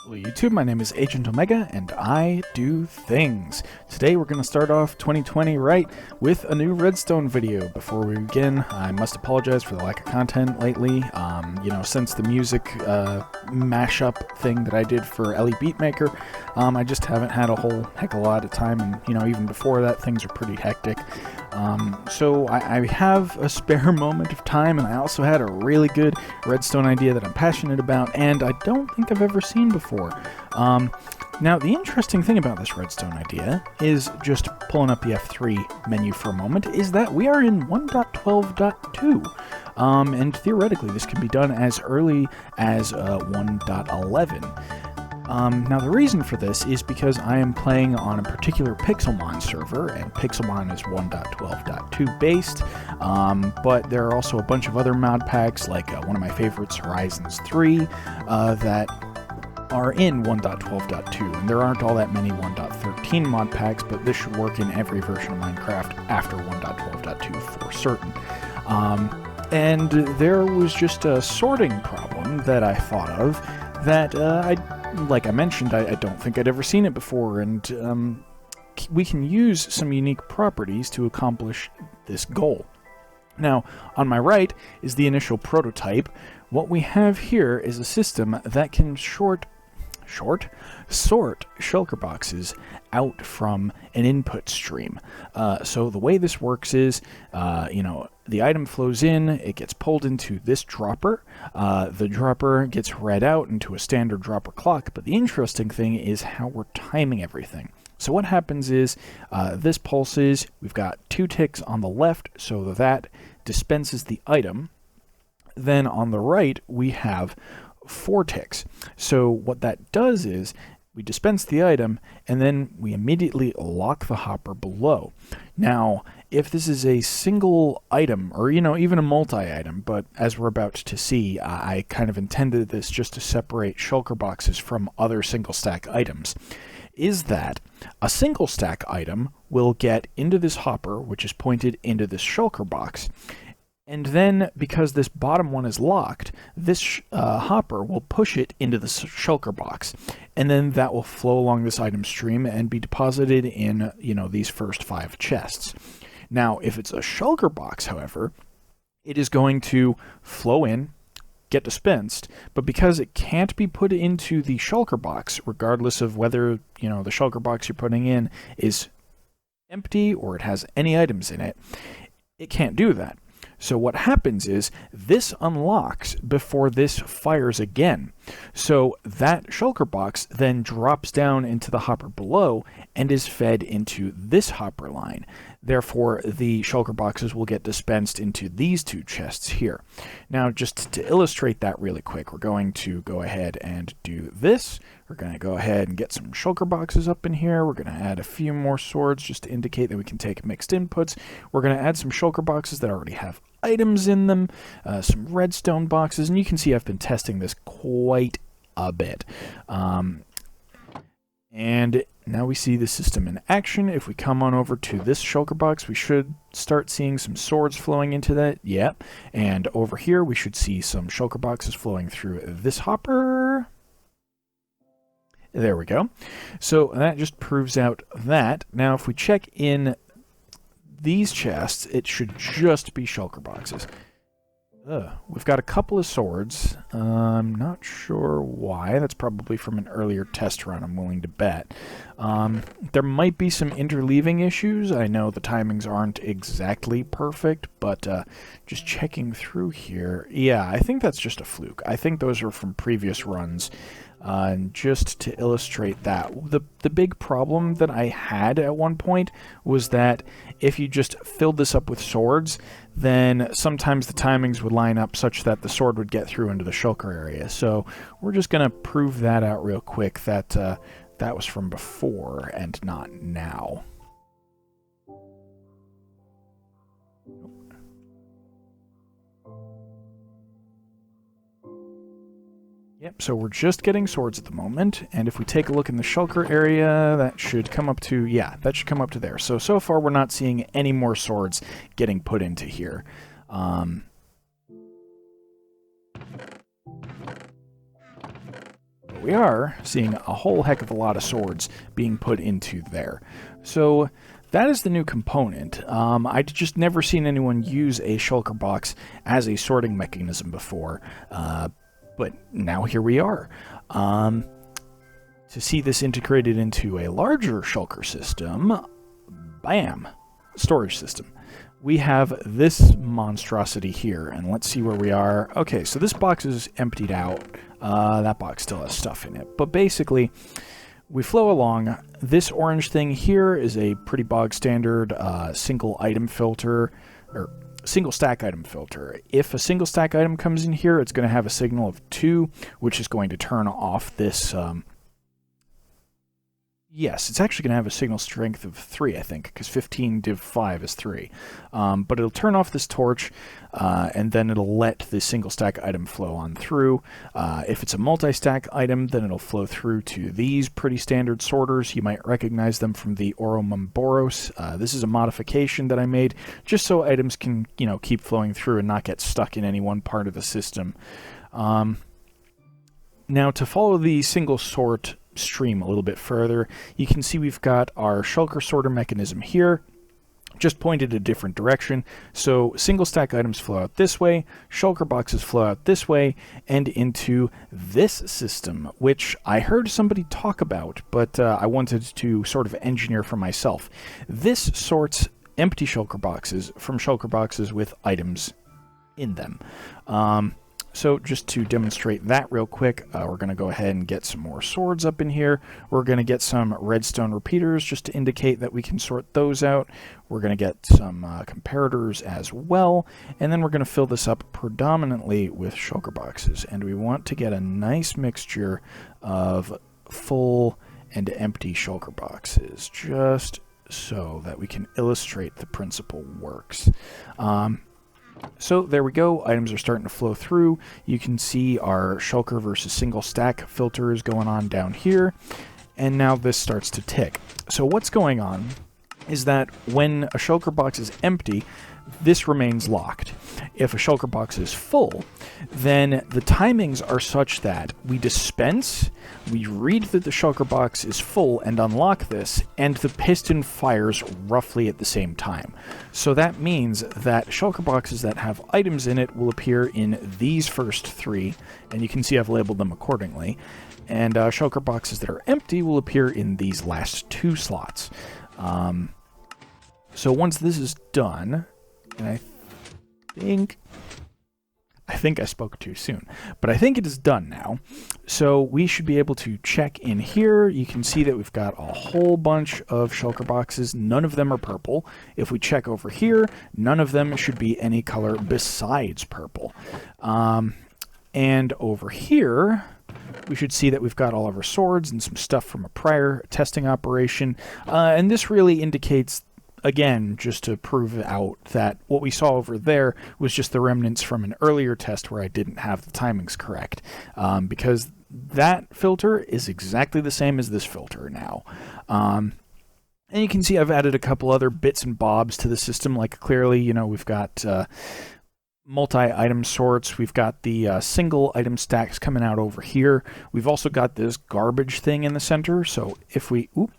Hello YouTube, my name is Agent Omega, and I do things. Today we're going to start off 2020 right with a new Redstone video. Before we begin, I must apologize for the lack of content lately. Since the music mashup thing that I did for Ellie Beatmaker, I just haven't had a whole heck of a lot of time, and even before that, things are pretty hectic. So I have a spare moment of time, and I also had a really good Redstone idea that I'm passionate about, and I don't think I've ever seen before. Now, the interesting thing about this Redstone idea is, just pulling up the F3 menu for a moment, is that we are in 1.12.2, and theoretically this can be done as early as 1.11. Now, the reason for this is because I am playing on a particular Pixelmon server, and Pixelmon is 1.12.2 based, but there are also a bunch of other mod packs, like one of my favorites, Horizons 3, that are in 1.12.2, and there aren't all that many 1.13 mod packs, but this should work in every version of Minecraft after 1.12.2 for certain. And there was just a sorting problem that I thought of that like I mentioned, I don't think I'd ever seen it before, and we can use some unique properties to accomplish this goal. Now, on my right is the initial prototype. What we have here is a system that can sort shulker boxes out from an input stream. So the way this works is, the item flows in, it gets pulled into this dropper, the dropper gets read out into a standard dropper clock, but the interesting thing is how we're timing everything. So what happens is, this pulses, we've got 2 ticks on the left, so that dispenses the item. Then on the right, we have 4 ticks. So what that does is, we dispense the item, and then we immediately lock the hopper below. Now, if this is a single item, or even a multi-item, but as we're about to see, I kind of intended this just to separate shulker boxes from other single stack items, is that a single stack item will get into this hopper, which is pointed into this shulker box. And then, because this bottom one is locked, this hopper will push it into the shulker box. And then that will flow along this item stream and be deposited in, these first 5 chests. Now, if it's a shulker box, however, it is going to flow in, get dispensed, but because it can't be put into the shulker box, regardless of whether, the shulker box you're putting in is empty or it has any items in it, it can't do that. So what happens is, this unlocks before this fires again. So that shulker box then drops down into the hopper below and is fed into this hopper line. Therefore, the shulker boxes will get dispensed into these 2 chests here. Now, just to illustrate that really quick, we're going to go ahead and do this. We're going to go ahead and get some shulker boxes up in here. We're going to add a few more swords just to indicate that we can take mixed inputs. We're going to add some shulker boxes that already have items in them, some redstone boxes, and you can see I've been testing this quite a bit. And now we see the system in action. If we come on over to this shulker box, we should start seeing some swords flowing into that. Yep. And over here, we should see some shulker boxes flowing through this hopper. There we go. So that just proves out that. Now, if we check in these chests, it should just be shulker boxes. We've got a couple of swords. I'm not sure why. That's probably from an earlier test run, I'm willing to bet. There might be some interleaving issues. I know the timings aren't exactly perfect, but just checking through here, yeah, I think that's just a fluke. I think those are from previous runs. And just to illustrate that, the big problem that I had at one point was that if you just filled this up with swords, then sometimes the timings would line up such that the sword would get through into the shulker area. So we're just going to prove that out real quick, that that was from before and not now. Yep, so we're just getting swords at the moment, and if we take a look in the shulker area, that should come up to, that should come up to there. So far we're not seeing any more swords getting put into here. But we are seeing a whole heck of a lot of swords being put into there. So that is the new component. I'd just never seen anyone use a shulker box as a sorting mechanism before, but now here we are. To see this integrated into a larger shulker system, bam, storage system. We have this monstrosity here, and let's see where we are. Okay, so this box is emptied out. That box still has stuff in it, but basically we flow along. This orange thing here is a pretty bog standard single item filter, or single stack item filter. If a single stack item comes in here, it's going to have a signal of 2, which is going to turn off this. Yes, it's actually going to have a signal strength of 3, I think, because 15 div 5 is 3. But it'll turn off this torch, and then it'll let the single stack item flow on through. If it's a multi-stack item, then it'll flow through to these pretty standard sorters. You might recognize them from the Ouroboros. This is a modification that I made just so items can, keep flowing through and not get stuck in any one part of the system. Now, to follow the single sort stream a little bit further, you can see we've got our shulker sorter mechanism here, just pointed a different direction. So single stack items flow out this way, shulker boxes flow out this way, and into this system, which I heard somebody talk about, but I wanted to sort of engineer for myself. This sorts empty shulker boxes from shulker boxes with items in them. So just to demonstrate that real quick, we're going to go ahead and get some more swords up in here. We're going to get some redstone repeaters just to indicate that we can sort those out. We're going to get some comparators as well. And then we're going to fill this up predominantly with shulker boxes. And we want to get a nice mixture of full and empty shulker boxes, just so that we can illustrate the principle works. So there we go, items are starting to flow through. You can see our shulker versus single stack filters going on down here, and now this starts to tick. So what's going on is that when a shulker box is empty, this remains locked. If a shulker box is full, then the timings are such that we dispense, we read that the shulker box is full and unlock this, and the piston fires roughly at the same time. So that means that shulker boxes that have items in it will appear in these first 3, and you can see I've labeled them accordingly, and shulker boxes that are empty will appear in these last 2 slots. So once this is done, and I think I spoke too soon, but I think it is done now. So we should be able to check in here. You can see that we've got a whole bunch of shulker boxes. None of them are purple. If we check over here, none of them should be any color besides purple. And over here, we should see that we've got all of our swords and some stuff from a prior testing operation. And this really indicates, again, just to prove out that what we saw over there was just the remnants from an earlier test where I didn't have the timings correct, because that filter is exactly the same as this filter now. And you can see I've added a couple other bits and bobs to the system, like clearly, we've got multi-item sorts. We've got the single item stacks coming out over here. We've also got this garbage thing in the center, so if we... Oop,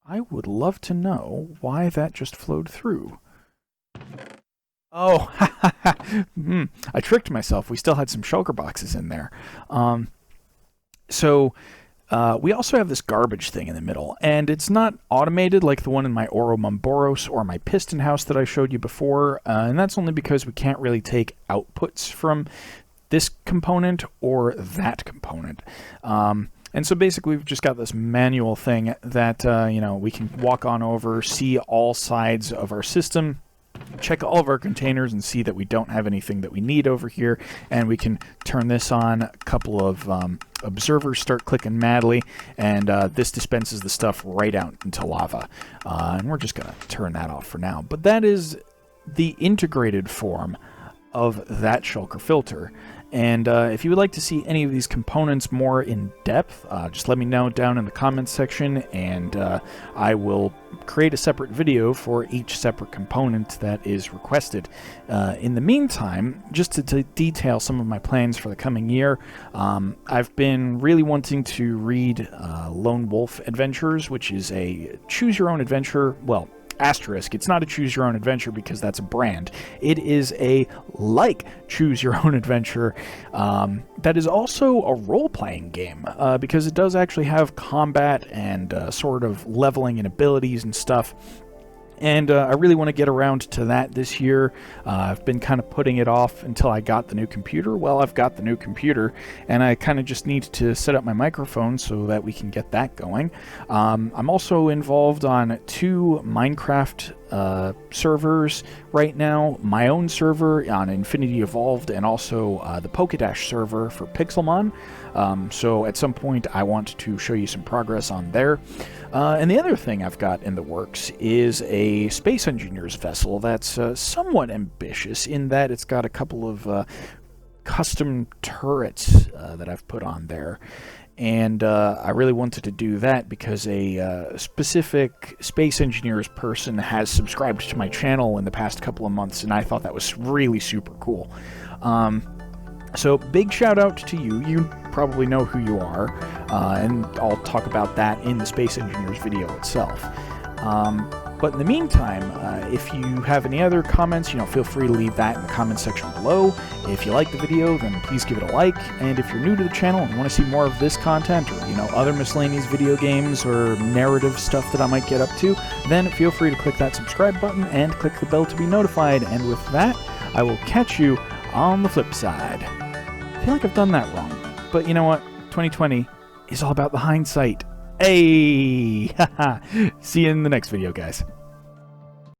I would love to know why that just flowed through. Oh, I tricked myself. We still had some shulker boxes in there. So we also have this garbage thing in the middle, and it's not automated like the one in my Ouroboros or my piston house that I showed you before, and that's only because we can't really take outputs from this component or that component. And so basically we've just got this manual thing that, we can walk on over, see all sides of our system, check all of our containers and see that we don't have anything that we need over here, and we can turn this on. A couple of observers start clicking madly, and this dispenses the stuff right out into lava. And we're just going to turn that off for now. But that is the integrated form of that shulker filter. And if you would like to see any of these components more in depth, just let me know down in the comments section, and I will create a separate video for each separate component that is requested. In the meantime, just to detail some of my plans for the coming year, I've been really wanting to read Lone Wolf Adventures, which is a choose-your-own-adventure, well, asterisk, it's not a choose-your-own-adventure because that's a brand. It is a choose-your-own-adventure that is also a role-playing game because it does actually have combat and sort of leveling and abilities and stuff. And I really want to get around to that this year. I've been kind of putting it off until I got the new computer. Well, I've got the new computer, and I kind of just need to set up my microphone so that we can get that going. I'm also involved on 2 Minecraft servers right now. My own server on Infinity Evolved, and also the Pokedash server for Pixelmon. So at some point I want to show you some progress on there. And the other thing I've got in the works is a Space Engineers vessel that's somewhat ambitious in that it's got a couple of custom turrets that I've put on there. And I really wanted to do that because a specific Space Engineers person has subscribed to my channel in the past couple of months, and I thought that was really super cool. So big shout out to you. You probably know who you are, and I'll talk about that in the Space Engineers video itself. But in the meantime, if you have any other comments, feel free to leave that in the comment section below. If you like the video, then please give it a like. And if you're new to the channel and want to see more of this content, or other miscellaneous video games or narrative stuff that I might get up to, then feel free to click that subscribe button and click the bell to be notified. And with that, I will catch you on the flip side. I feel like I've done that wrong, but you know what? 2020 is all about the hindsight. Hey! See you in the next video, guys.